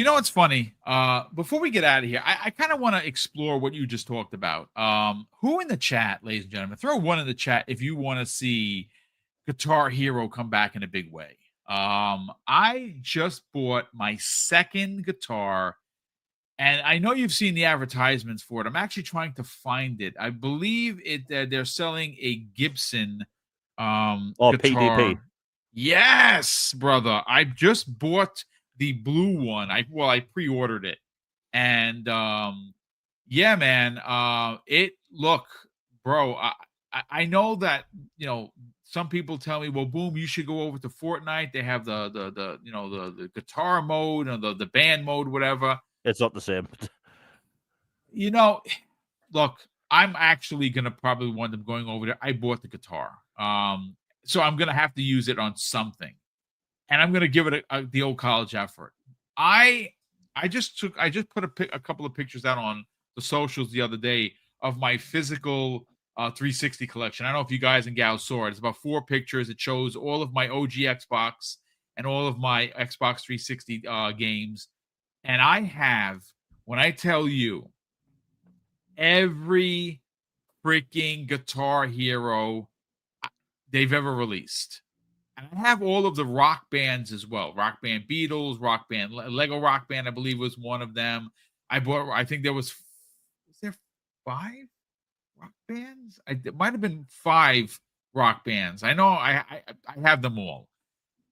know what's funny? Before we get out of here, I kind of want to explore what you just talked about. Who in the chat, ladies and gentlemen, throw one in the chat if you want to see Guitar Hero come back in a big way. I just bought my second guitar, and I know you've seen the advertisements for it. I'm actually trying to find it. I believe they're selling a Gibson Oh, PDP. guitar. Yes, brother. I just bought the blue one. I pre-ordered it. And yeah, man. It look, bro, I know that, some people tell me, well, Boom, you should go over to Fortnite. They have the guitar mode and the band mode, whatever. It's not the same. You know, look, I'm actually gonna probably wind up going over there. I bought the guitar. So I'm gonna have to use it on something. And I'm gonna give it the old college effort. I I just put a couple of pictures out on the socials the other day of my physical 360 collection. I don't know if you guys and gals saw it. It's about 4 pictures. It shows all of my OG Xbox and all of my Xbox 360 games. And I have, when I tell you, every freaking Guitar Hero they've ever released. And I have all of the rock bands as well. Rock Band Beatles, Rock Band Lego Rock Band, I believe was one of them. I think was there 5 rock bands? It might have been 5 rock bands. I know I have them all.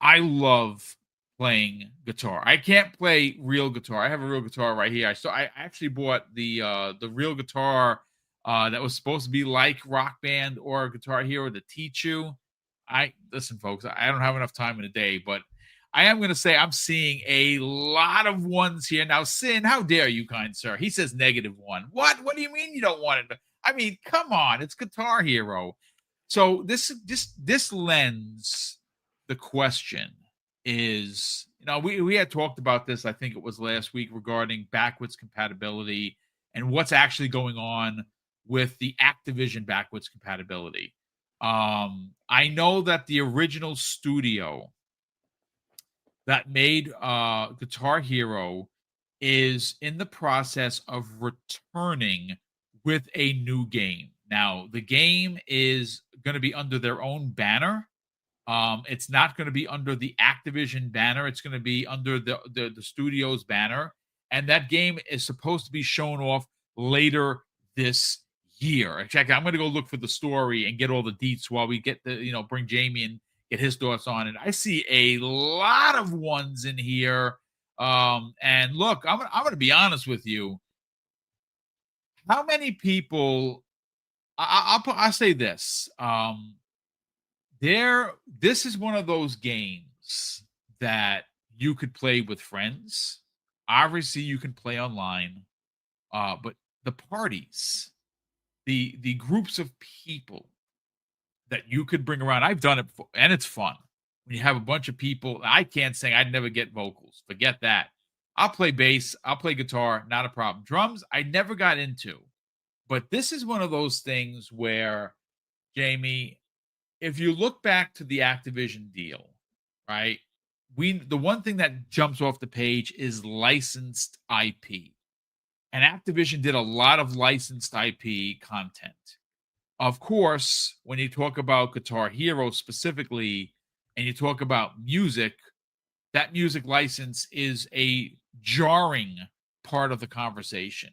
I love playing guitar. I can't play real guitar. I have a real guitar right here. I actually bought the real guitar that was supposed to be like Rock Band or Guitar Hero to teach you. Listen, folks, I don't have enough time in a day, but I am going to say I'm seeing a lot of ones here. Now, Sin, how dare you, kind sir? He says -1. What do you mean you don't want it? I mean, come on, it's Guitar Hero. So this lends the question is, we had talked about this, I think it was last week, regarding backwards compatibility and what's actually going on with the Activision backwards compatibility. I know that the original studio that made Guitar Hero is in the process of returning with a new game. Now, the game is going to be under their own banner. It's not going to be under the Activision banner. It's going to be under the studio's banner. And that game is supposed to be shown off later this year. Check, I'm going to go look for the story and get all the deets while we get bring Jamie and get his thoughts on it. I see a lot of ones in here. And look, I'm going to be honest with you. How many people? I'll say this. This is one of those games that you could play with friends. Obviously, you can play online, but the parties, the groups of people that you could bring around. I've done it before, and it's fun. When you have a bunch of people, I can't sing. I'd never get vocals. Forget that. I'll play bass. I'll play guitar. Not a problem. Drums, I never got into. But this is one of those things where, Jamie, if you look back to the Activision deal, right? The one thing that jumps off the page is licensed IP. And Activision did a lot of licensed IP content. Of course, when you talk about Guitar Hero specifically, and you talk about music, that music license is a jarring part of the conversation.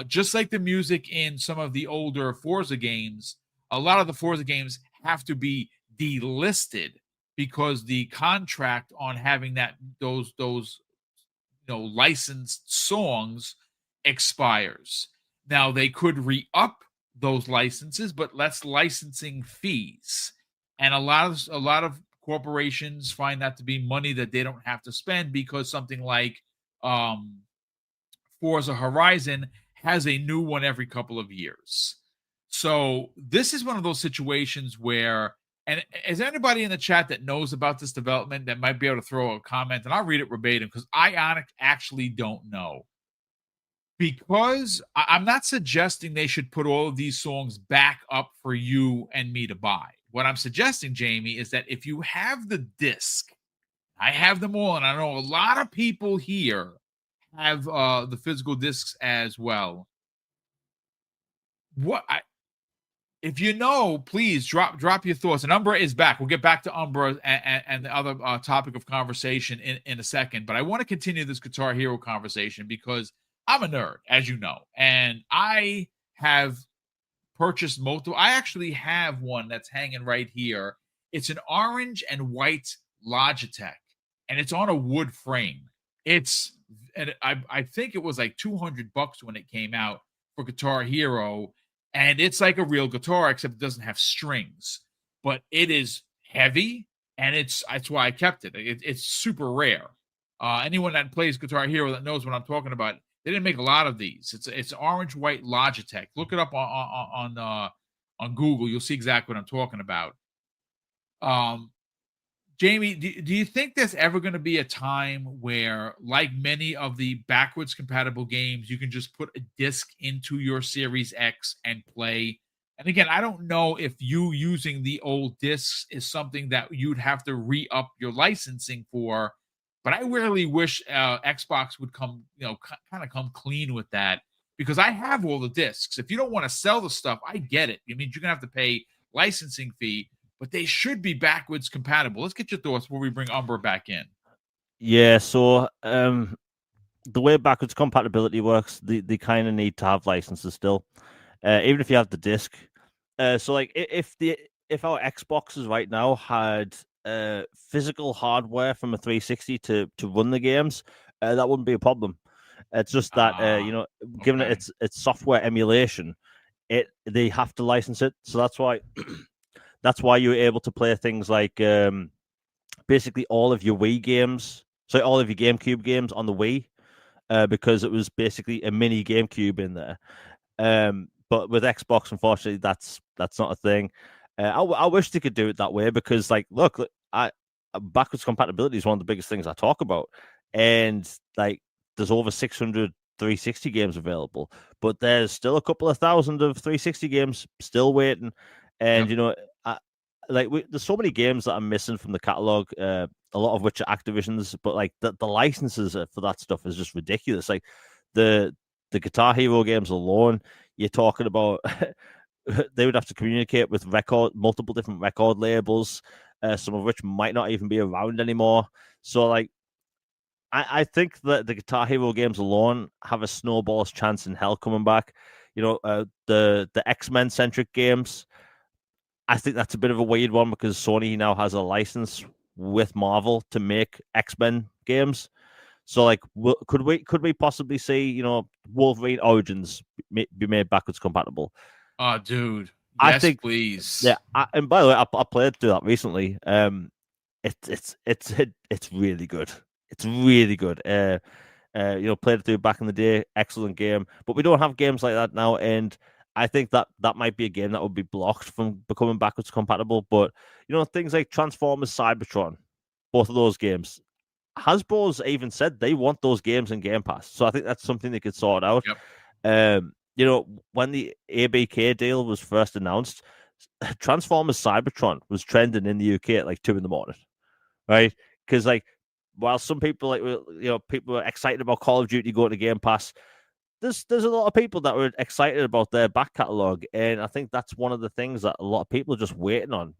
Just like the music in some of the older Forza games, a lot of the Forza games have to be delisted because the contract on having those licensed songs expires. Now they could re-up those licenses, but less licensing fees. And a lot of corporations find that to be money that they don't have to spend because something like Forza Horizon has a new one every couple of years. So this is one of those situations where, and is there anybody in the chat that knows about this development that might be able to throw a comment? And I'll read it verbatim because I actually don't know. Because I'm not suggesting they should put all of these songs back up for you and me to buy. What I'm suggesting, Jamie, is that if you have the disc, I have them all, and I know a lot of people here have the physical discs as well. If you know, please drop your thoughts. And Umbra is back. We'll get back to Umbra and the other topic of conversation in a second. But I want to continue this Guitar Hero conversation because I'm a nerd, as you know, and I have purchased multiple. I actually have one that's hanging right here. It's an orange and white Logitech, and it's on a wood frame. I think it was like $200 when it came out for Guitar Hero, and it's like a real guitar except it doesn't have strings, but it is heavy, and that's why I kept it. It's super rare. Anyone that plays Guitar Hero that knows what I'm talking about. They didn't make a lot of these. It's orange white Logitech. Look it up on Google. You'll see exactly what I'm talking about. Jamie, do you think there's ever going to be a time where, like many of the backwards compatible games, you can just put a disc into your Series X and play? And again, I don't know if you using the old discs is something that you'd have to re-up your licensing for, but I really wish Xbox would come clean with that, because I have all the discs. If you don't want to sell the stuff, I get it. I mean, you're going to have to pay licensing fee, but they should be backwards compatible. Let's get your thoughts before we bring Umbra back in. Yeah, so the way backwards compatibility works, they kind of need to have licenses still, even if you have the disc. So like if our Xboxes right now had physical hardware from a 360 to run the games, that wouldn't be a problem. It's just that given Okay. it's software emulation, they have to license it. So that's why that's why you're able to play things like basically all of your Wii games, so all of your GameCube games on the Wii, because it was basically a mini GameCube in there. But with Xbox, unfortunately, that's not a thing. I wish they could do it that way, because, like, look, backwards compatibility is one of the biggest things I talk about, and like, there's over 600 360 games available, but there's still a couple of thousand of 360 games still waiting, and Yep. there's so many games that I'm missing from the catalog. A lot of which are Activision's, but like the licenses for that stuff is just ridiculous. Like the Guitar Hero games alone, you're talking about they would have to communicate with multiple different record labels, some of which might not even be around anymore. So like, I think that the Guitar Hero games alone have a snowball's chance in hell coming back. The X-Men centric games, I think that's a bit of a weird one, because Sony now has a license with Marvel to make X-Men games. So, like, could we possibly see, Wolverine Origins be made backwards compatible? Oh, dude, I yes, think, please. yeah. And by the way, I played through that recently. It's really good. It's really good. Played it through back in the day. Excellent game, but we don't have games like that now, and I think that might be a game that would be blocked from becoming backwards compatible. But things like Transformers, Cybertron, both of those games, Hasbro's even said they want those games in Game Pass. So I think that's something they could sort out. Yep. When the ABK deal was first announced, Transformers Cybertron was trending in the UK at like 2 a.m, right? Because like, while some people people were excited about Call of Duty going to Game Pass, there's a lot of people that were excited about their back catalog, and I think that's one of the things that a lot of people are just waiting on.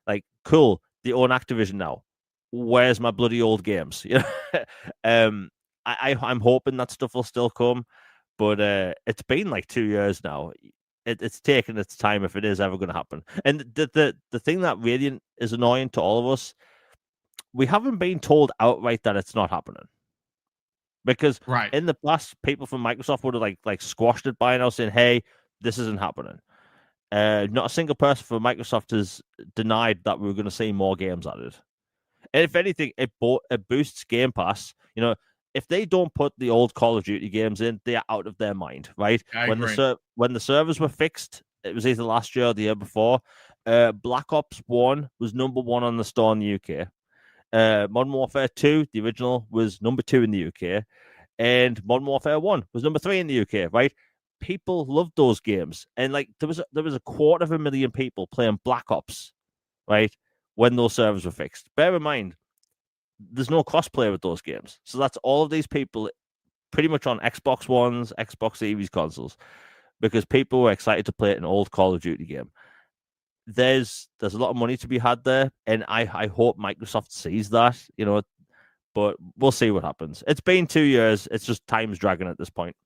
Like, cool, they own Activision now. Where's my bloody old games? I'm hoping that stuff will still come, but it's been like 2 years now. It's taken its time if it is ever going to happen. And the thing that really is annoying to all of us, we haven't been told outright that it's not happening. Because Right. in the past, people from Microsoft would have like squashed it by now, saying, "Hey, this isn't happening." Not a single person from Microsoft has denied that we're going to see more games added. And if anything, it boosts Game Pass. If they don't put the old Call of Duty games in, they are out of their mind, right? I When agree. when the servers were fixed, it was either last year or the year before. Black Ops 1 was #1 on the store in the UK. Modern Warfare 2, the original, was #2 in the UK, and Modern Warfare 1 was #3 in the UK, right? People loved those games, and like there was a 250,000 people playing Black Ops, right, when those servers were fixed. Bear in mind, there's no crossplay with those games, so that's all of these people pretty much on Xbox Ones, Xbox Series consoles, because people were excited to play an old Call of Duty game. There's a lot of money to be had there, and I hope Microsoft sees that, but we'll see what happens. It's been 2 years. It's just time's dragging at this point.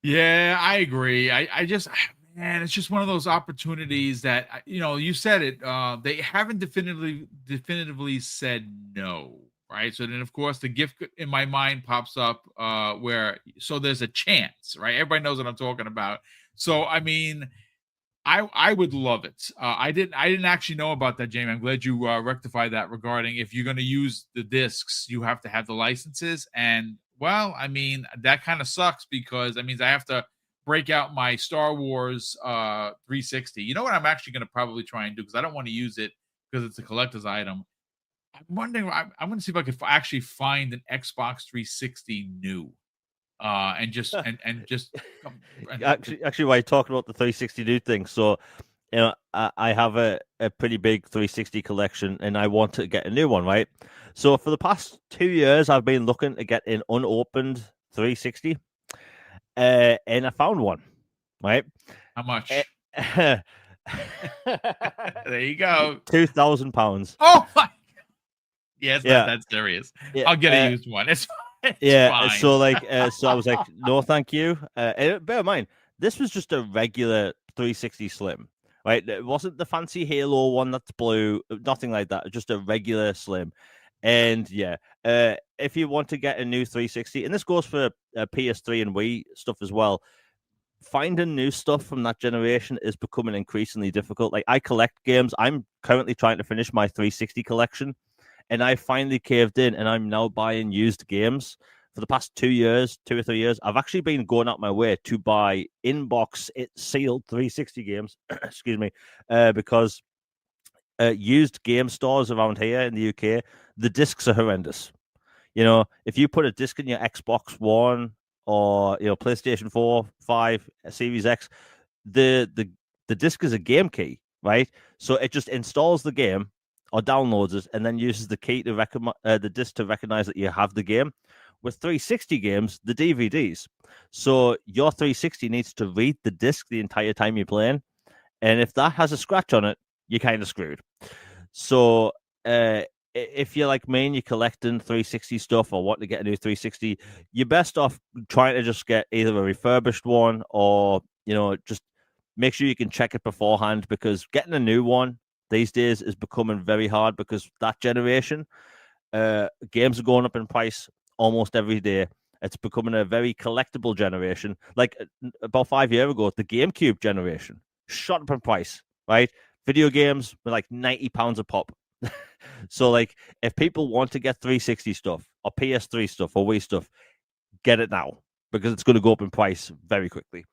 Yeah, I agree. I just, man, it's just one of those opportunities that you said it. They haven't definitively said no, right? So then, of course, the gift in my mind pops up, where there's a chance, right? Everybody knows what I'm talking about. So I mean, I would love it. I didn't actually know about that, Jamie. I'm glad you rectified that regarding if you're going to use the discs, you have to have the licenses. And well, I mean that kind of sucks because that means I have to break out my Star Wars 360. You know what I'm actually going to probably try and do because I don't want to use it because it's a collector's item. I'm wondering. I'm going to see if I could actually find an Xbox 360 new, and just and just Actually, while you're talking about the 360 new thing, so I have a pretty big 360 collection, and I want to get a new one, right? So for the past 2 years, I've been looking to get an unopened 360, and I found one, right? how much? There you go. £2,000. Oh my! Yeah, it's Yeah. not that serious. Yeah, I'll get a used one. It's yeah. fine. So I was like, no, thank you. And bear in mind, this was just a regular 360 Slim, right? It wasn't the fancy Halo one that's blue, nothing like that. Just a regular Slim. And yeah, if you want to get a new 360, and this goes for PS3 and Wii stuff as well, finding new stuff from that generation is becoming increasingly difficult. Like, I collect games. I'm currently trying to finish my 360 collection, and I finally caved in, and I'm now buying used games. For the past 2 years, 2 or 3 years, I've actually been going out my way to buy in-box sealed 360 games, excuse me, because used game stores around here in the UK, the discs are horrendous. If you put a disc in your Xbox One or PlayStation 4, 5, Series X, the disc is a game key, right? So it just installs the game or downloads it and then uses the key to the disc to recognize that you have the game. With 360 games, the DVDs. So your 360 needs to read the disc the entire time you're playing, and if that has a scratch on it, you're kind of screwed. So if you're like me and you're collecting 360 stuff or want to get a new 360, you're best off trying to just get either a refurbished one or, just make sure you can check it beforehand, because getting a new one these days is becoming very hard because that generation, games are going up in price almost every day. It's becoming a very collectible generation. Like about 5 years ago, the GameCube generation shot up in price, right? Video games were like £90 a pop. So, like, if people want to get 360 stuff or PS3 stuff or Wii stuff, get it now because it's going to go up in price very quickly.